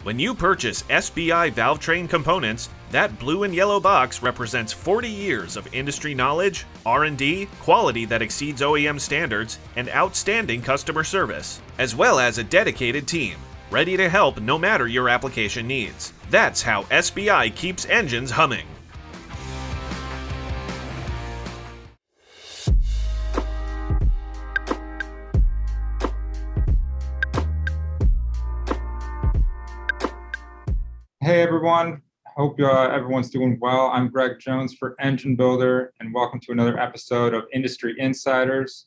When you purchase SBI valve train components, that blue and yellow box represents 40 years of industry knowledge, R&D, quality that exceeds OEM standards, and outstanding customer service, as well as a dedicated team, ready to help no matter your application needs. That's how SBI keeps engines humming. Hey everyone, hope everyone's doing well. I'm Greg Jones for Engine Builder, and welcome to another episode of Industry Insiders.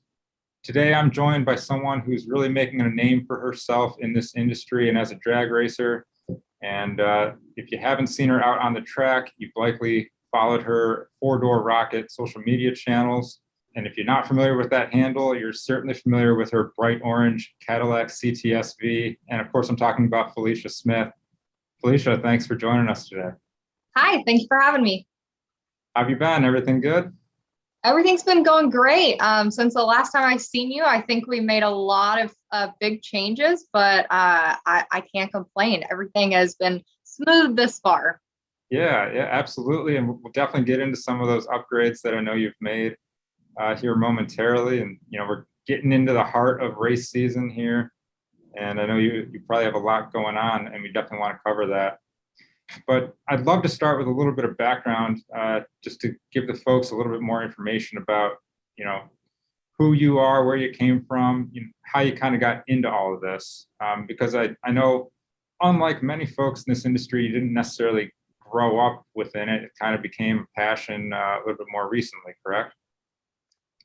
Today I'm joined by someone who's really making a name for herself in this industry and as a drag racer. And if you haven't seen her out on the track, you've likely followed her Four Door Rocket social media channels. And if you're not familiar with that handle, you're certainly familiar with her bright orange Cadillac CTS-V. And of course, I'm talking about Felicia Smith. Felicia, thanks for joining us today. Hi, thank you for having me. How have you been? Everything good? Everything's been going great. Since the last time I've seen you, I think we made a lot of big changes, but I can't complain. Everything has been smooth this far. Yeah, absolutely. And we'll definitely get into some of those upgrades that I know you've made here momentarily. And, we're getting into the heart of race season here. And I know you probably have a lot going on, and we definitely want to cover that. But I'd love to start with a little bit of background, just to give the folks a little bit more information about, who you are, where you came from, how you kind of got into all of this. Because I know, unlike many folks in this industry, you didn't necessarily grow up within it. It kind of became a passion a little bit more recently, correct?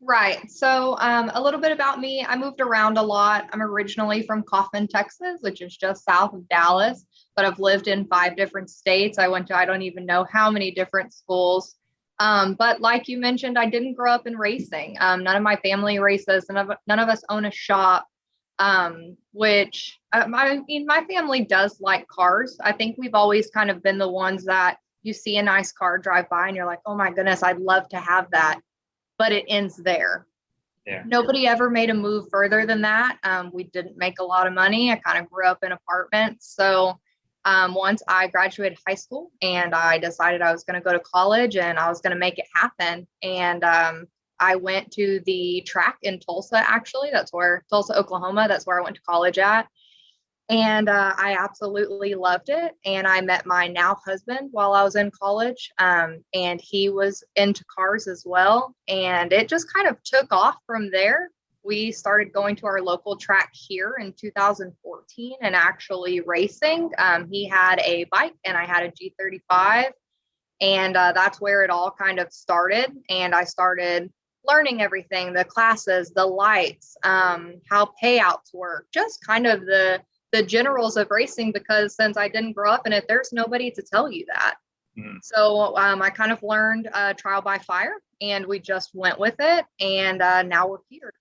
Right. So a little bit about me. I moved around a lot. I'm originally from Kaufman, Texas, which is just south of Dallas, but I've lived in 5 different states. I went to, I don't even know how many different schools. But like you mentioned, I didn't grow up in racing. None of my family races, none of us own a shop, which my family does like cars. I think we've always kind of been the ones that you see a nice car drive by and you're like, oh my goodness, I'd love to have that. But it ends there. Yeah. Nobody ever made a move further than that. We didn't make a lot of money. I kind of grew up in apartments. So once I graduated high school and I decided I was going to go to college and I was going to make it happen. And I went to the track in Tulsa, actually. Tulsa, Oklahoma. That's where I went to college at. And I absolutely loved it. And I met my now husband while I was in college. And he was into cars as well. And it just kind of took off from there. We started going to our local track here in 2014 and actually racing. He had a bike and I had a G35. And that's where it all kind of started. And I started learning everything, the classes, the lights, how payouts work, just kind of the generals of racing, because since I didn't grow up in it, there's nobody to tell you that. So I kind of learned trial by fire and we just went with it. And now we're here.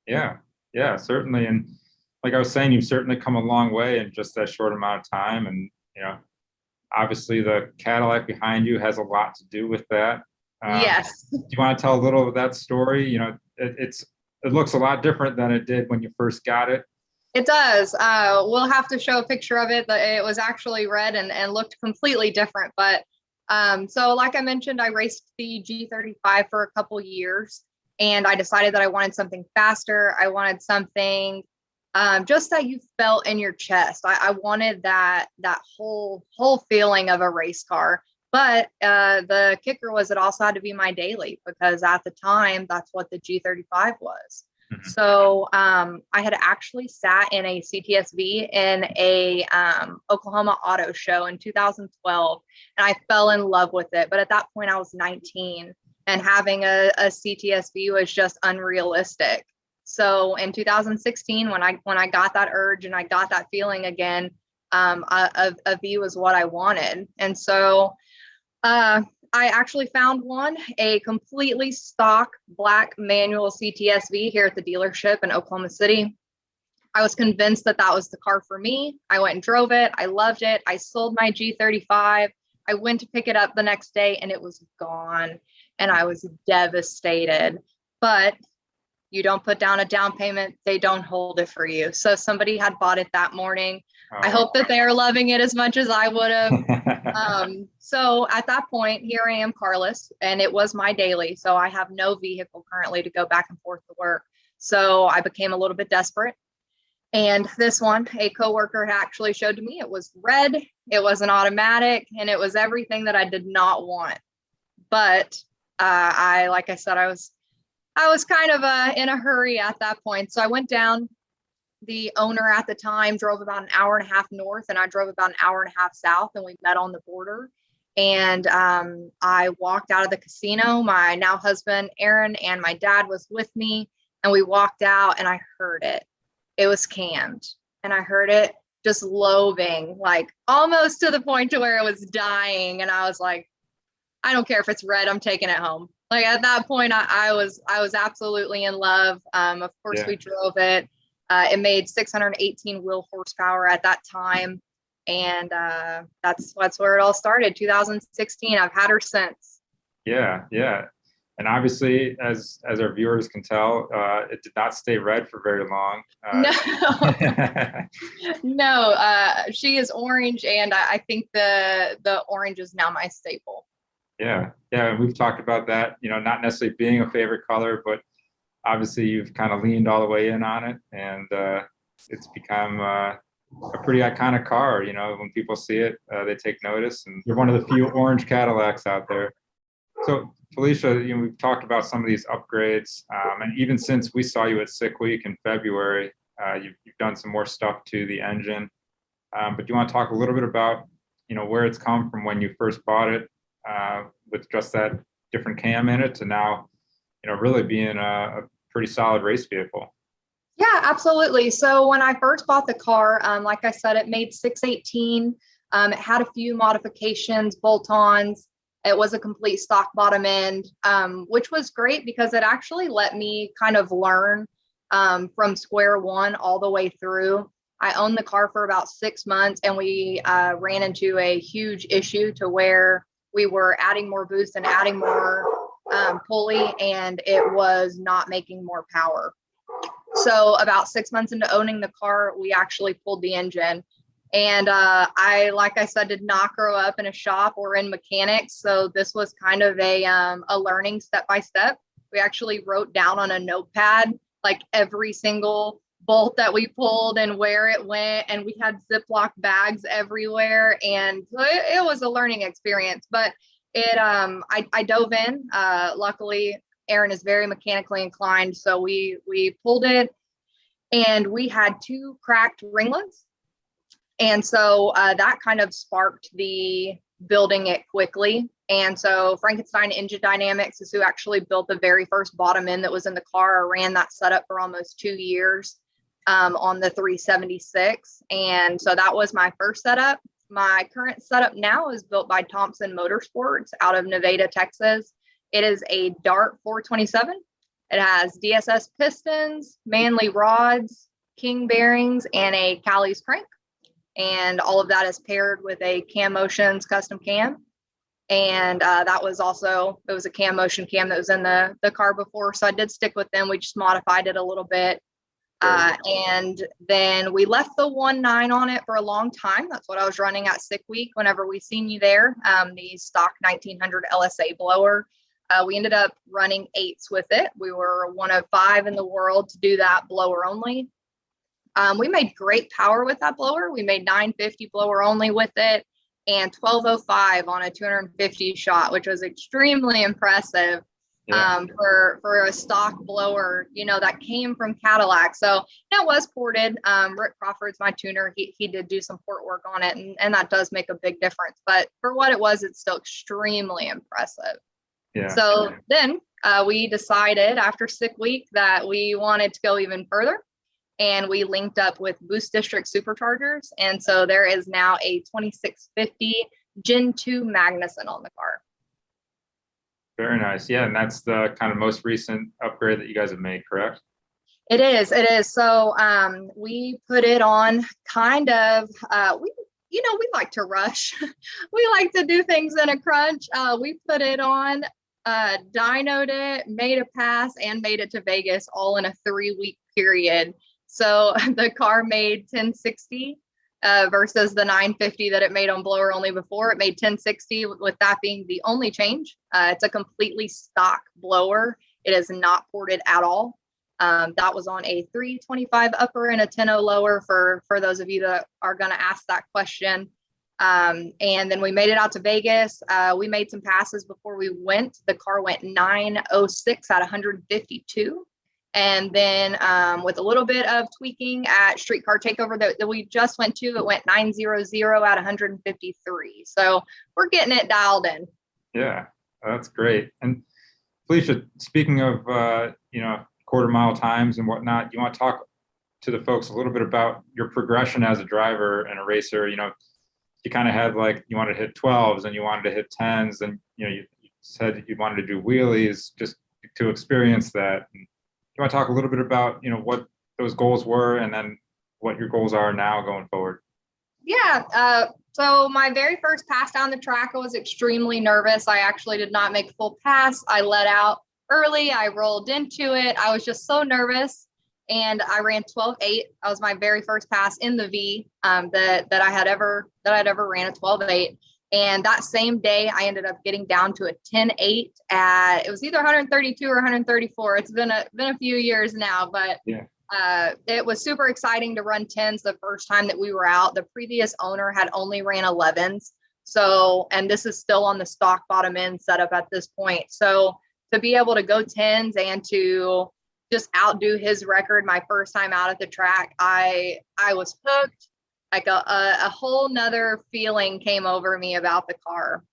Yeah, certainly. And like I was saying, you've certainly come a long way in just that short amount of time. And, obviously the Cadillac behind you has a lot to do with that. Yes. Do you want to tell a little of that story? It looks a lot different than it did when you first got it. It does. We'll have to show a picture of it. It was actually red and looked completely different. But so like I mentioned, I raced the G35 for a couple years and I decided that I wanted something faster. I wanted something just that you felt in your chest. I wanted that whole feeling of a race car. But the kicker was it also had to be my daily, because at the time, that's what the G35 was. So I had actually sat in a CTS-V in a Oklahoma auto show in 2012, and I fell in love with it. But at that point, I was 19, and having a CTS-V was just unrealistic. So in 2016, when I got that urge and I got that feeling again, a V was what I wanted. And so I actually found a completely stock black manual CTS-V here at the dealership in Oklahoma City. I was convinced that was the car for me. I went and drove it. I loved it. I sold my G35. I went to pick it up the next day and it was gone. And I was devastated. But You don't put down a down payment, they don't hold it for you. So somebody had bought it that morning. I hope that they are loving it as much as I would have. So at that point, here I am carless, and it was my daily. So I have no vehicle currently to go back and forth to work. So I became a little bit desperate. And this one, a coworker had actually showed to me, it was red, it was an automatic, and it was everything that I did not want. But like I said, I was kind of in a hurry at that point. So I went down. The owner at the time drove about an hour and a half north, and I drove about an hour and a half south, and we met on the border. And I walked out of the casino. My now husband, Aaron, and my dad was with me, and we walked out, and I heard it. It was cammed, and I heard it just lobing, like almost to the point to where it was dying. And I was like, I don't care if it's red, I'm taking it home. Like at that point, I was absolutely in love. Of course, we drove it. It made 618 wheel horsepower at that time. And that's where it all started, 2016. I've had her since. Yeah. And obviously, as our viewers can tell, it did not stay red for very long. No, she is orange, and I think the orange is now my staple. Yeah. We've talked about that, not necessarily being a favorite color, but obviously you've kind of leaned all the way in on it, and it's become a pretty iconic car. When people see it, they take notice, and you're one of the few orange Cadillacs out there. So Felicia, we've talked about some of these upgrades, and even since we saw you at Sick Week in February, you've done some more stuff to the engine. But do you want to talk a little bit about, where it's come from when you first bought it, with just that different cam in it, to now, really being a pretty solid race vehicle? Yeah, absolutely. So when I first bought the car, like I said, it made 618. It had a few modifications, bolt-ons. It was a complete stock bottom end, which was great because it actually let me kind of learn from square one all the way through. I owned the car for about 6 months, and we ran into a huge issue to where we were adding more boost and adding more pulley, and it was not making more power. So about 6 months into owning the car, we actually pulled the engine. And like I said, did not grow up in a shop or in mechanics. So this was kind of a learning step by step. We actually wrote down on a notepad, like every single bolt that we pulled and where it went. And we had Ziploc bags everywhere. And so it was a learning experience, but I dove in. Luckily, Aaron is very mechanically inclined. So we pulled it, and we had 2 cracked ringlets. And so that kind of sparked the building it quickly. And so Frankenstein Engine Dynamics is who actually built the very first bottom end that was in the car. I ran that setup for almost 2 years on the 376. And so that was my first setup. My current setup now is built by Thompson Motorsports out of Nevada, Texas. It is a Dart 427. It has DSS pistons, Manley rods, King bearings, and a Callie's crank. And all of that is paired with a Cam Motions custom cam. And that was also, it was a Cam Motion cam that was in the car before. So I did stick with them. We just modified it a little bit. And then we left the 1.9 on it for a long time. That's what I was running at Sick Week whenever we seen you there, the stock 1900 LSA blower. We ended up running 8s with it. We were one of 5 in the world to do that blower only. We made great power with that blower. We made 950 blower only with it, and 1205 on a 250 shot, which was extremely impressive. For a stock blower, that came from Cadillac. So that was ported. Rick Crawford's my tuner. He did do some port work on it, and that does make a big difference. But for what it was, it's still extremely impressive. Yeah. So then we decided after Sick Week that we wanted to go even further. And we linked up with Boost District Superchargers. And so there is now a 2650 Gen 2 Magnuson on the car. Very nice. Yeah, and that's the kind of most recent upgrade that you guys have made, correct? It is. So we put it on kind of, we like to rush. We like to do things in a crunch. We put it on dynoed it, made a pass, and made it to Vegas all in a 3-week period. So the car made 1060 versus the 950 that it made on blower only before. It made 1060 with that being the only change. It's a completely stock blower. It is not ported at all. That was on a 325 upper and a 10.0 lower for those of you that are going to ask that question. And then we made it out to Vegas. We made some passes before we went. The car went 906 at 152. And then with a little bit of tweaking at Streetcar Takeover that we just went to, it went 900 at 153. So we're getting it dialed in. Yeah, that's great. And Felicia, speaking of, quarter mile times and whatnot, you want to talk to the folks a little bit about your progression as a driver and a racer. You kind of had you wanted to hit 12s and you wanted to hit 10s, and you said you wanted to do wheelies just to experience that. And you want to talk a little bit about what those goals were and then what your goals are now going forward? Yeah. So my very first pass down the track, I was extremely nervous. I actually did not make a full pass. I let out early. I rolled into it. I was just so nervous, and I ran 12.8. That was my very first pass in the V that I'd ever ran, a 12.8. And that same day, I ended up getting down to a 10.8 at, it was either 132 or 134. It's been a few years now, but yeah. It was super exciting to run 10s the first time that we were out. The previous owner had only ran 11s. So, and this is still on the stock bottom end setup at this point. So to be able to go 10s and to just outdo his record my first time out at the track, I was hooked. Like a whole nother feeling came over me about the car.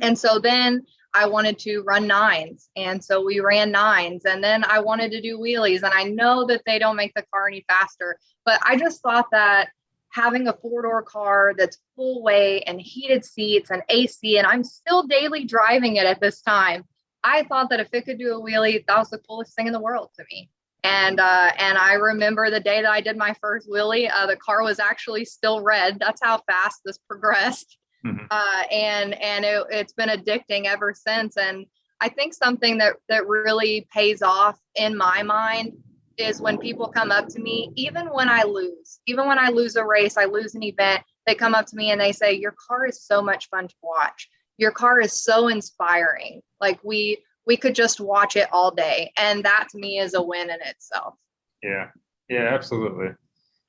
And so then I wanted to run 9s. And so we ran 9s, and then I wanted to do wheelies. And I know that they don't make the car any faster, but I just thought that having a 4-door car that's full weight and heated seats and AC, and I'm still daily driving it at this time, I thought that if it could do a wheelie, that was the coolest thing in the world to me. And I remember the day that I did my first wheelie, the car was actually still red. That's how fast this progressed. Mm-hmm. And it's been addicting ever since. And I think something that really pays off in my mind is when people come up to me, even when I lose a race, I lose an event, they come up to me and they say, your car is so much fun to watch. Your car is so inspiring. Like we could just watch it all day. And that to me is a win in itself. Yeah, absolutely.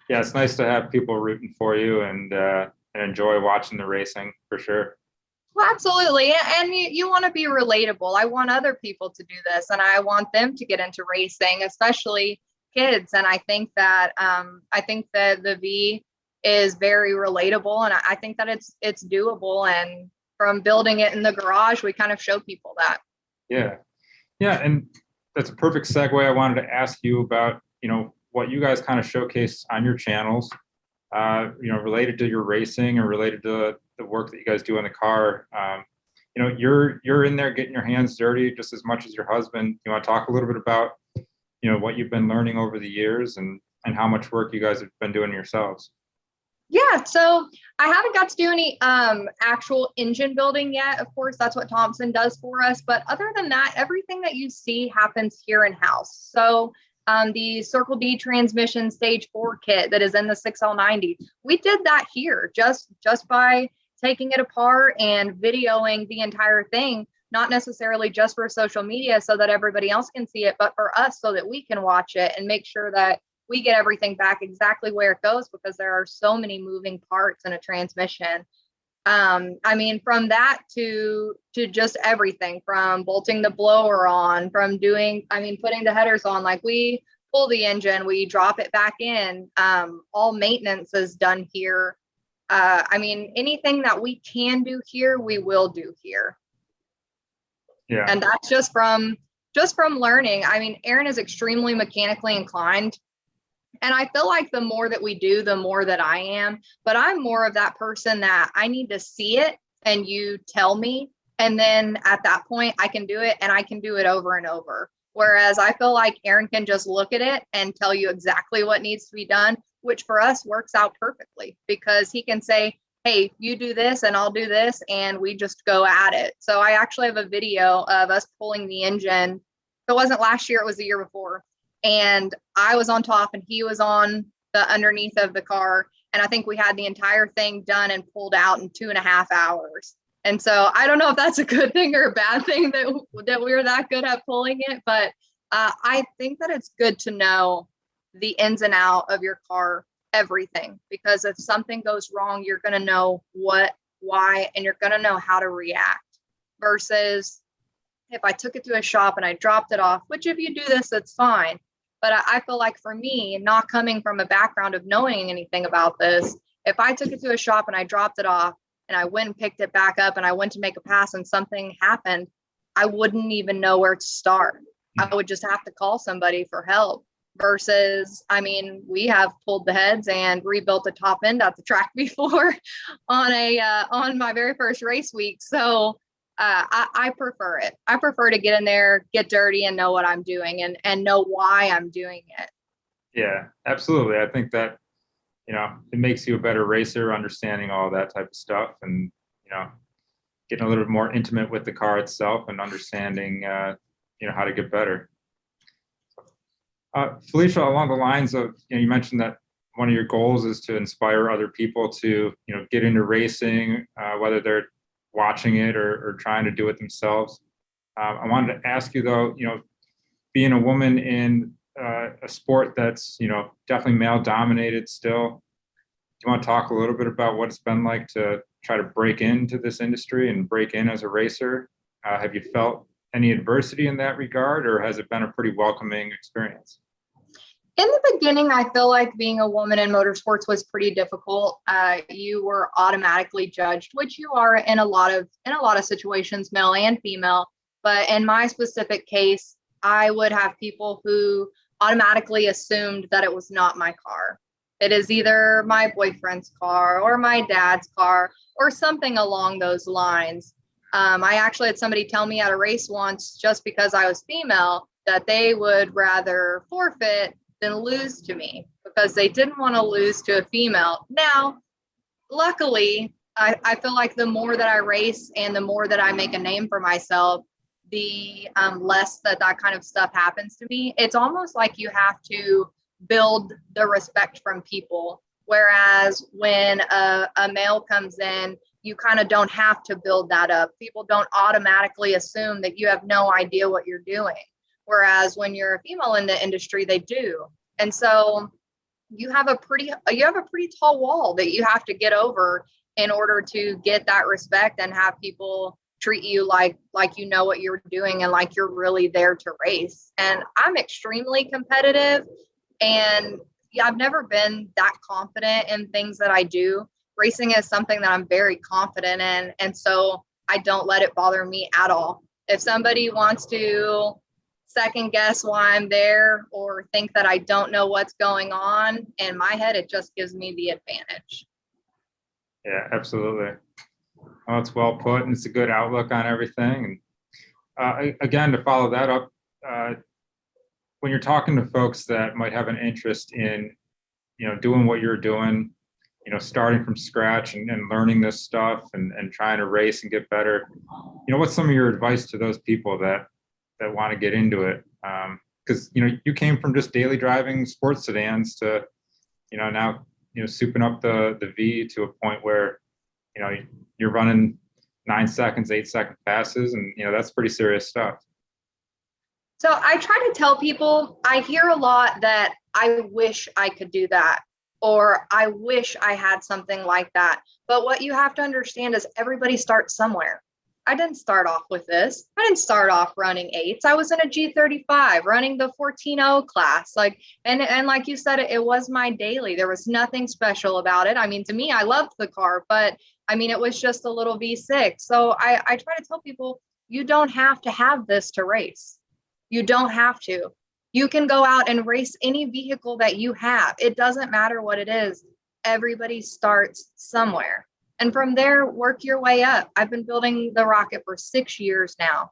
Yeah, it's nice to have people rooting for you and enjoy watching the racing for sure. Well, absolutely. And you want to be relatable. I want other people to do this, and I want them to get into racing, especially kids. And I think that the V is very relatable, and I think that it's doable. And from building it in the garage, we kind of show people that. Yeah. And that's a perfect segue. I wanted to ask you about, what you guys kind of showcase on your channels, related to your racing or related to the work that you guys do on the car. You're in there getting your hands dirty just as much as your husband. You want to talk a little bit about, what you've been learning over the years and how much work you guys have been doing yourselves? Yeah, so I haven't got to do any actual engine building yet. Of course, that's what Thompson does for us. But other than that, everything that you see happens here in-house. So the Circle D transmission stage 4 kit that is in the 6L90, we did that here just by taking it apart and videoing the entire thing, not necessarily just for social media so that everybody else can see it, but for us so that we can watch it and make sure that we get everything back exactly where it goes, because there are so many moving parts in a transmission. From that to just everything from bolting the blower on, from putting the headers on, like we pull the engine, we drop it back in. All maintenance is done here. Anything that we can do here, we will do here. Yeah. And that's just from learning. Aaron is extremely mechanically inclined. And I feel like the more that we do, the more that I am. But I'm more of that person that I need to see it and you tell me. And then at that point, I can do it, and I can do it over and over. Whereas I feel like Aaron can just look at it and tell you exactly what needs to be done, which for us works out perfectly, because he can say, hey, you do this and I'll do this, and we just go at it. So I actually have a video of us pulling the engine. If it wasn't last year, it was the year before. And I was on top and he was on the underneath of the car. And I think we had the entire thing done and pulled out in 2.5 hours. And so I don't know if that's a good thing or a bad thing that we were that good at pulling it, but I think that it's good to know the ins and out of your car, everything, because if something goes wrong, you're going to know what, why, and you're going to know how to react, versus if I took it to a shop and I dropped it off, which if you do this, it's fine. But I feel like for me, not coming from a background of knowing anything about this, if I took it to a shop and I dropped it off and I went and picked it back up and I went to make a pass and something happened, I wouldn't even know where to start. I would just have to call somebody for help. Versus, I mean, we have pulled the heads and rebuilt the top end at the track before on my very first race week. So I prefer it. I prefer to get in there, get dirty, and know what I'm doing and know why I'm doing it. Yeah, absolutely. I think that, it makes you a better racer, understanding all that type of stuff, and, getting a little bit more intimate with the car itself and understanding, how to get better. Felicia, along the lines of, you mentioned that one of your goals is to inspire other people to, get into racing, whether they're watching it or trying to do it themselves. I wanted to ask you though, being a woman in a sport that's, definitely male dominated still, do you want to talk a little bit about what it's been like to try to break into this industry and break in as a racer? Have you felt any adversity in that regard, or has it been a pretty welcoming experience? In the beginning, I feel like being a woman in motorsports was pretty difficult. You were automatically judged, which you are in a lot of situations, male and female. But in my specific case, I would have people who automatically assumed that it was not my car. It is either my boyfriend's car or my dad's car or something along those lines. I actually had somebody tell me at a race once, just because I was female, that they would rather forfeit than lose to me because they didn't want to lose to a female. Now, luckily, I feel like the more that I race and the more that I make a name for myself, the less that kind of stuff happens to me. It's almost like you have to build the respect from people. Whereas when a male comes in, you kind of don't have to build that up. People don't automatically assume that you have no idea what you're doing. Whereas when you're a female in the industry, they do. And so you have a pretty tall wall that you have to get over in order to get that respect and have people treat you like you know what you're doing and like you're really there to race. And I'm extremely competitive, and yeah, I've never been that confident in things that I do. Racing is something that I'm very confident in, and so I don't let it bother me at all. If somebody wants to second guess why I'm there or think that I don't know what's going on, in my head, it just gives me the advantage. Yeah, absolutely. Well, it's well put, and it's a good outlook on everything. And again, to follow that up, when you're talking to folks that might have an interest in, doing what you're doing, starting from scratch and learning this stuff and trying to race and get better, what's some of your advice to those people that want to get into it? Because, you came from just daily driving sports sedans to, now, souping up the V to a point where, you're running 9 seconds, 8-second passes, and, that's pretty serious stuff. So I try to tell people, I hear a lot that I wish I could do that, or I wish I had something like that. But what you have to understand is everybody starts somewhere. I didn't start off with this. I didn't start off running 8s. I was in a G35 running the 14.0 class. And like you said, it was my daily. There was nothing special about it. I mean, to me, I loved the car, but I mean, it was just a little V6. So I try to tell people, you don't have to have this to race. You don't have to. You can go out and race any vehicle that you have. It doesn't matter what it is. Everybody starts somewhere. And from there, work your way up. I've been building the rocket for 6 years now.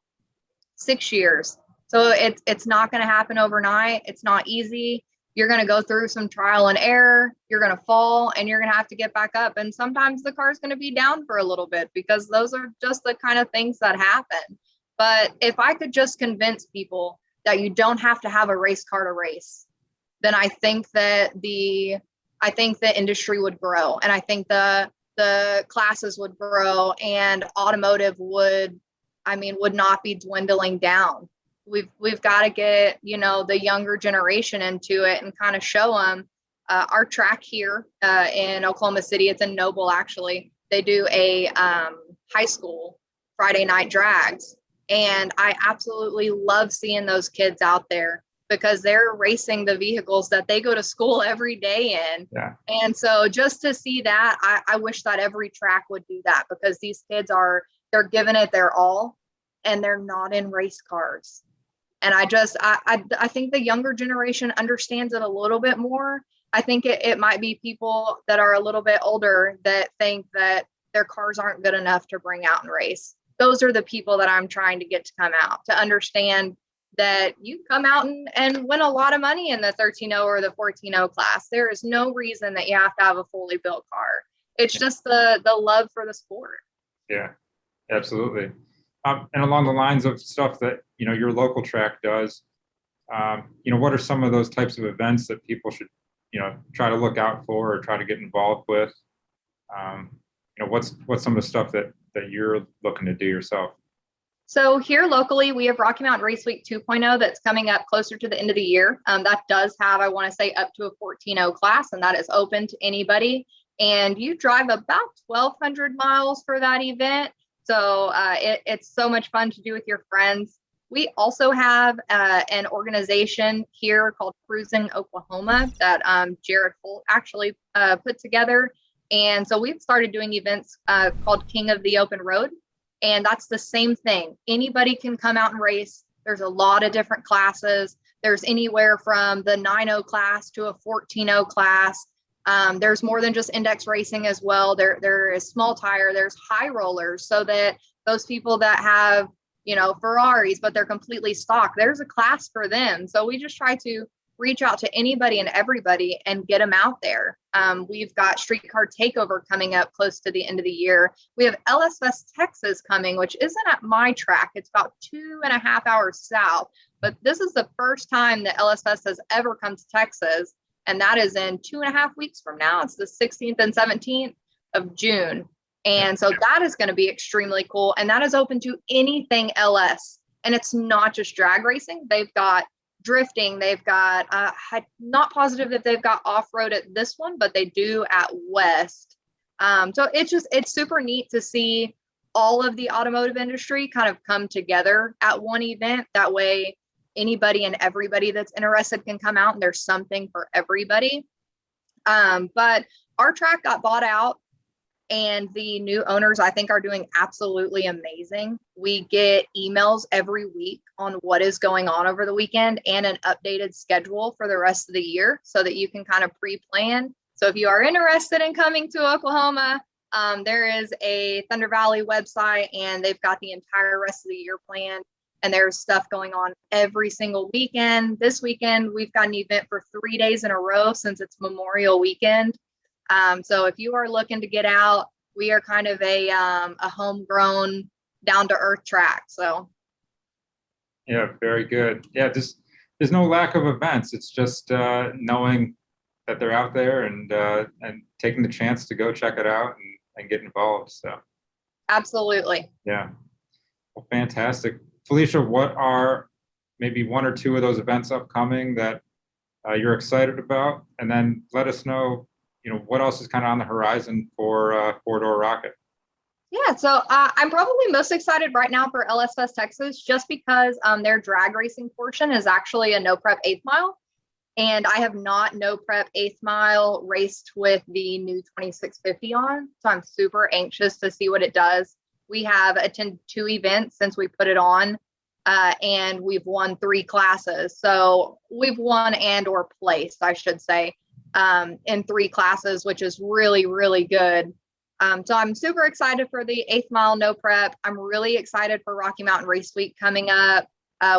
6 years. So it's not going to happen overnight. It's not easy. You're going to go through some trial and error. You're going to fall and you're going to have to get back up. And sometimes the car's going to be down for a little bit because those are just the kind of things that happen. But if I could just convince people that you don't have to have a race car to race, then I think the industry would grow, and I think the classes would grow, and automotive would not be dwindling down. We've got to get, the younger generation into it and kind of show them. Our track here in Oklahoma City, it's in Noble actually. They do a high school Friday night drags, and I absolutely love seeing those kids out there because they're racing the vehicles that they go to school every day in. Yeah. And so just to see that, I wish that every track would do that, because these kids they're giving it their all, and they're not in race cars. And I think the younger generation understands it a little bit more. I think it might be people that are a little bit older that think that their cars aren't good enough to bring out and race. Those are the people that I'm trying to get to come out, to understand that you come out and win a lot of money in the 13.0 or the 14.0 class. There is no reason that you have to have a fully built car. It's just the love for the sport. Yeah, absolutely. And along the lines of stuff that, your local track does, what are some of those types of events that people should, try to look out for or try to get involved with? What's some of the stuff that you're looking to do yourself? So here locally, we have Rocky Mountain Race Week 2.0 that's coming up closer to the end of the year. That does have, I want to say, up to a 14.0 class, and that is open to anybody. And you drive about 1,200 miles for that event. So it's so much fun to do with your friends. We also have an organization here called Cruising Oklahoma that Jared Holt actually put together. And so we've started doing events called King of the Open Road. And that's the same thing. Anybody can come out and race. There's a lot of different classes. There's anywhere from the 9.0 class to a 14.0 class. There's more than just index racing as well. There is small tire, there's high rollers, so that those people that have, Ferraris, but they're completely stock, there's a class for them. So we just try to reach out to anybody and everybody and get them out there. We've got Streetcar Takeover coming up close to the end of the year. We have LS Fest Texas coming, which isn't at my track. It's about 2.5 hours south, but this is the first time that LS Fest has ever come to Texas. And that is in 2.5 weeks from now. It's the 16th and 17th of June. And so that is going to be extremely cool. And that is open to anything LS. And it's not just drag racing. They've got drifting. They've got, I'm not positive that they've got off-road at this one, but they do at West. So it's super neat to see all of the automotive industry kind of come together at one event. That way, anybody and everybody that's interested can come out, and there's something for everybody. But our track got bought out, and the new owners, I think, are doing absolutely amazing. We get emails every week on what is going on over the weekend and an updated schedule for the rest of the year so that you can kind of pre-plan. So if you are interested in coming to Oklahoma, there is a Thunder Valley website, and they've got the entire rest of the year planned. And there's stuff going on every single weekend. This weekend, we've got an event for 3 days in a row since it's Memorial Weekend. So if you are looking to get out, we are kind of a homegrown, down-to-earth track. So, yeah, very good. Yeah, there's no lack of events. It's just knowing that they're out there and taking the chance to go check it out and get involved. So, absolutely. Yeah, well, fantastic. Felicia, what are maybe one or two of those events upcoming that you're excited about? And then let us know, what else is kind of on the horizon for Four-Door Rocket? Yeah, so I'm probably most excited right now for LS Fest Texas, just because their drag racing portion is actually a no prep 8th mile. And I have not no prep 8th mile raced with the new 2650 on. So I'm super anxious to see what it does. We have attended 2 events since we put it on, and we've won 3 classes. So we've won and or placed, I should say, in 3 classes, which is really, really good. So I'm super excited for the 8th mile no prep. I'm really excited for Rocky Mountain Race Week coming up.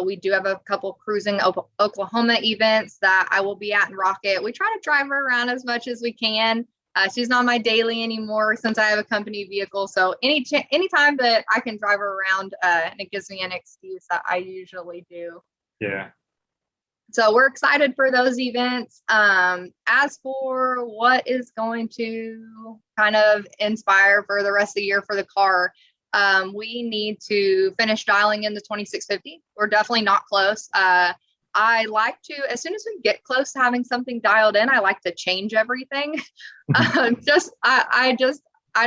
We do have a couple cruising Oklahoma events that I will be at in Rocket. We try to drive her around as much as we can. She's not my daily anymore since I have a company vehicle. So anytime that I can drive her around and it gives me an excuse, I usually do. Yeah. So we're excited for those events. As for what is going to kind of inspire for the rest of the year for the car, we need to finish dialing in the 2650. We're definitely not close. I like to, as soon as we get close to having something dialed in, I like to change everything. I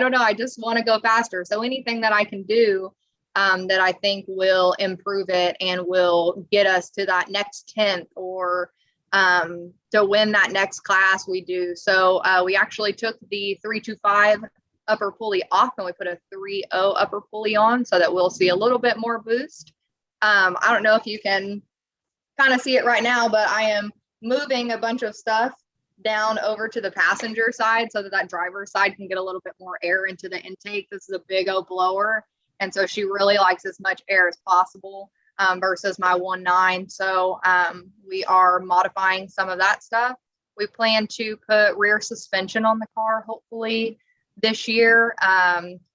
don't know. I just want to go faster. So anything that I can do that I think will improve it and will get us to that next 10th or to win that next class, we do. So we actually took the 325 upper pulley off and we put a 3.0 upper pulley on so that we'll see a little bit more boost. I don't know if you can kind of see it right now, but I am moving a bunch of stuff down over to the passenger side so that that driver's side can get a little bit more air into the intake. This is a big old blower. And so she really likes as much air as possible versus my 1.9. So we are modifying some of that stuff. We plan to put rear suspension on the car, hopefully this year.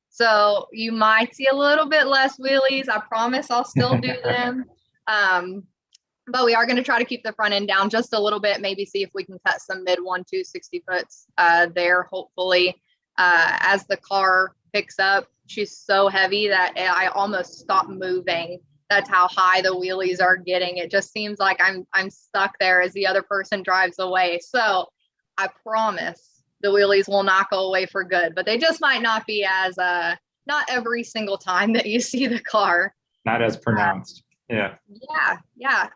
So you might see a little bit less wheelies. I promise I'll still do them. But we are going to try to keep the front end down just a little bit, maybe see if we can cut some mid 1.2 60 foots there, hopefully. As the car picks up, she's so heavy that I almost stop moving. That's how high the wheelies are getting. It just seems like I'm stuck there as the other person drives away. So I promise the wheelies will not go away for good, but they just might not be as not every single time that you see the car. Not as pronounced. Yeah.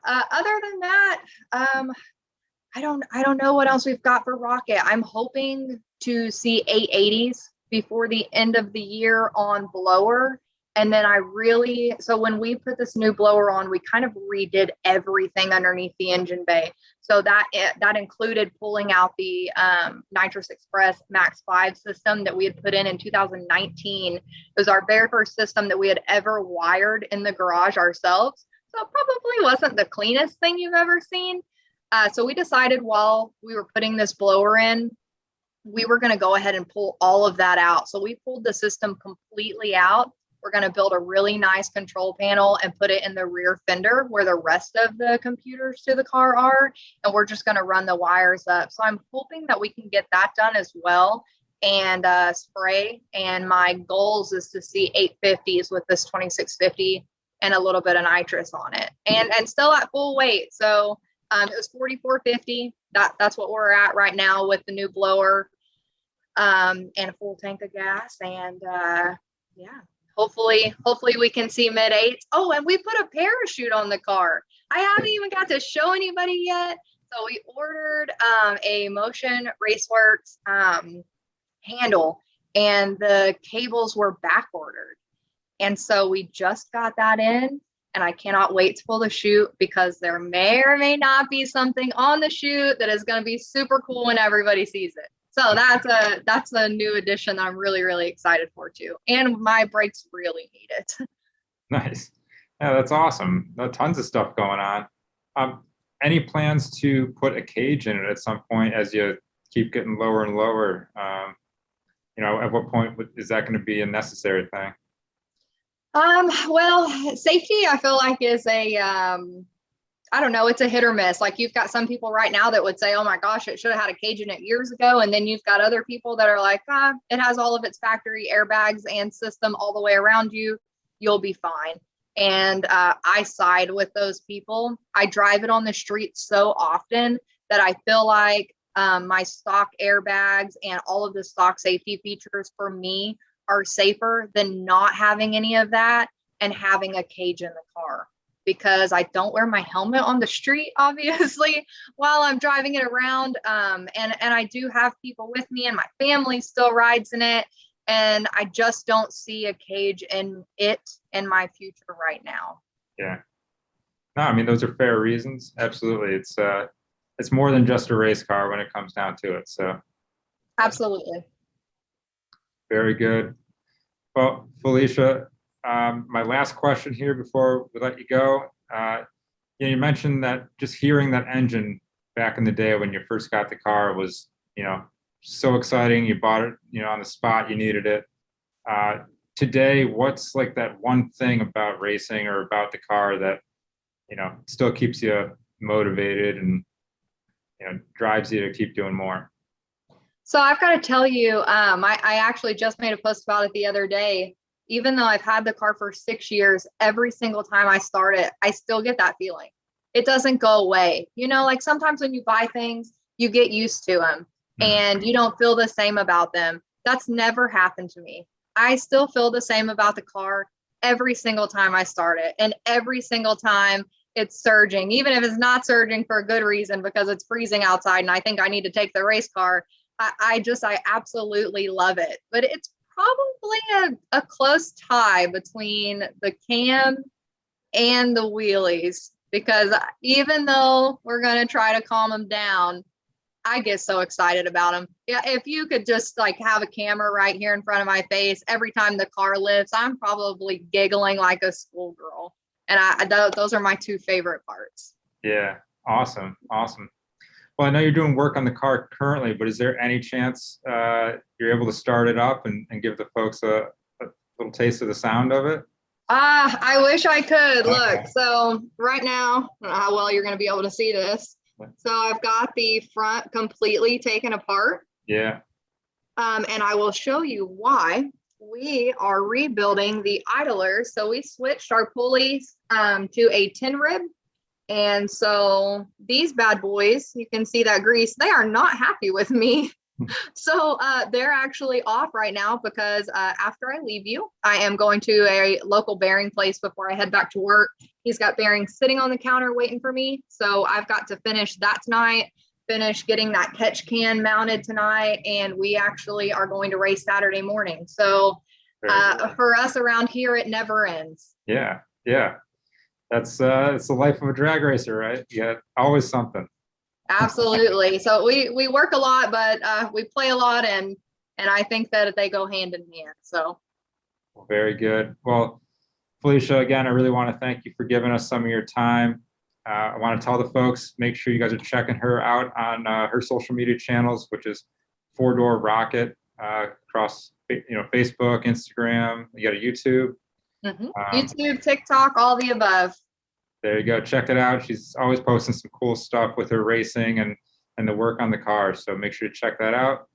Other than that, I don't know what else we've got for Rocket. I'm hoping to see 880s before the end of the year on blower. And then so when we put this new blower on, we kind of redid everything underneath the engine bay. So that included pulling out the Nitrous Express Max 5 system that we had put in 2019. It was our very first system that we had ever wired in the garage ourselves. So it probably wasn't the cleanest thing you've ever seen. So we decided while we were putting this blower in, we were going to go ahead and pull all of that out. So we pulled the system completely out. We're going to build a really nice control panel and put it in the rear fender where the rest of the computers to the car are. And we're just going to run the wires up. So I'm hoping that we can get that done as well and spray. And my goals is to see 850s with this 2650 and a little bit of nitrous on it and still at full weight. So it was 4450. That's what we're at right now with the new blower and a full tank of gas. And hopefully we can see mid 8s. Oh, and we put a parachute on the car. I haven't even got to show anybody yet. So we ordered a Motion Raceworks handle and the cables were back ordered. And so we just got that in and I cannot wait to pull the chute because there may or may not be something on the chute that is going to be super cool when everybody sees it. So that's a new addition that I'm really, really excited for too. And my brakes really need it. Nice. Yeah, that's awesome. Tons of stuff going on. Any plans to put a cage in it at some point as you keep getting lower and lower? At what point is that going to be a necessary thing? Well, safety, I feel like is I don't know, it's a hit or miss. Like you've got some people right now that would say, oh my gosh, it should have had a cage in it years ago. And then you've got other people that are like, it has all of its factory airbags and system all the way around you. You'll be fine. And I side with those people. I drive it on the street so often that I feel like my stock airbags and all of the stock safety features for me are safer than not having any of that and having a cage in the car. Because I don't wear my helmet on the street, obviously, while I'm driving it around. And I do have people with me and my family still rides in it. And I just don't see a cage in it in my future right now. Yeah. No, I mean, those are fair reasons. Absolutely. It's more than just a race car when it comes down to it. So. Absolutely. Very good. Well, Felicia, my last question here before we let you go You mentioned that just hearing that engine back in the day when you first got the car was, so exciting. You bought it, on the spot, you needed it. Today, what's like that one thing about racing or about the car that, still keeps you motivated and, drives you to keep doing more? So I've got to tell you, I actually just made a post about it the other day. Even though I've had the car for 6 years, every single time I start it, I still get that feeling. It doesn't go away. Like sometimes when you buy things, you get used to them and you don't feel the same about them. That's never happened to me. I still feel the same about the car every single time I start it. And every single time it's surging, even if it's not surging for a good reason because it's freezing outside and I think I need to take the race car. I absolutely love it. But it's probably a close tie between the cam and the wheelies, because even though we're going to try to calm them down, I get so excited about them. Yeah, if you could just like have a camera right here in front of my face, every time the car lifts, I'm probably giggling like a schoolgirl. And those are my two favorite parts. Yeah, awesome. Well, I know you're doing work on the car currently, but is there any chance you're able to start it up and give the folks a little taste of the sound of it? I wish I could. Okay. Look, so right now, I don't know how well you're going to be able to see this. So I've got the front completely taken apart. Yeah. And I will show you why. We are rebuilding the idlers. So we switched our pulleys to a 10 rib. And so these bad boys, you can see that grease, they are not happy with me. So they're actually off right now because after I leave you, I am going to a local bearing place before I head back to work. He's got bearings sitting on the counter waiting for me. So I've got to finish that tonight, finish getting that catch can mounted tonight. And we actually are going to race Saturday morning. So for us around here, it never ends. Yeah. It's the life of a drag racer, right? Yeah, always something. Absolutely. So we work a lot, but we play a lot, and I think that they go hand in hand. So very good. Well, Felicia, again, I really want to thank you for giving us some of your time. I want to tell the folks, make sure you guys are checking her out on her social media channels, which is Four Door Rocket, across Facebook, Instagram. You got a YouTube. YouTube, TikTok, all the above. There you go. Check it out. She's always posting some cool stuff with her racing and the work on the car. So make sure to check that out.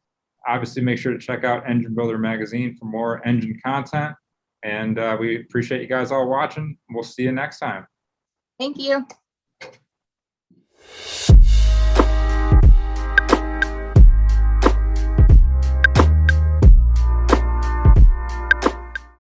Obviously, make sure to check out Engine Builder Magazine for more engine content. And we appreciate you guys all watching. We'll see you next time. Thank you.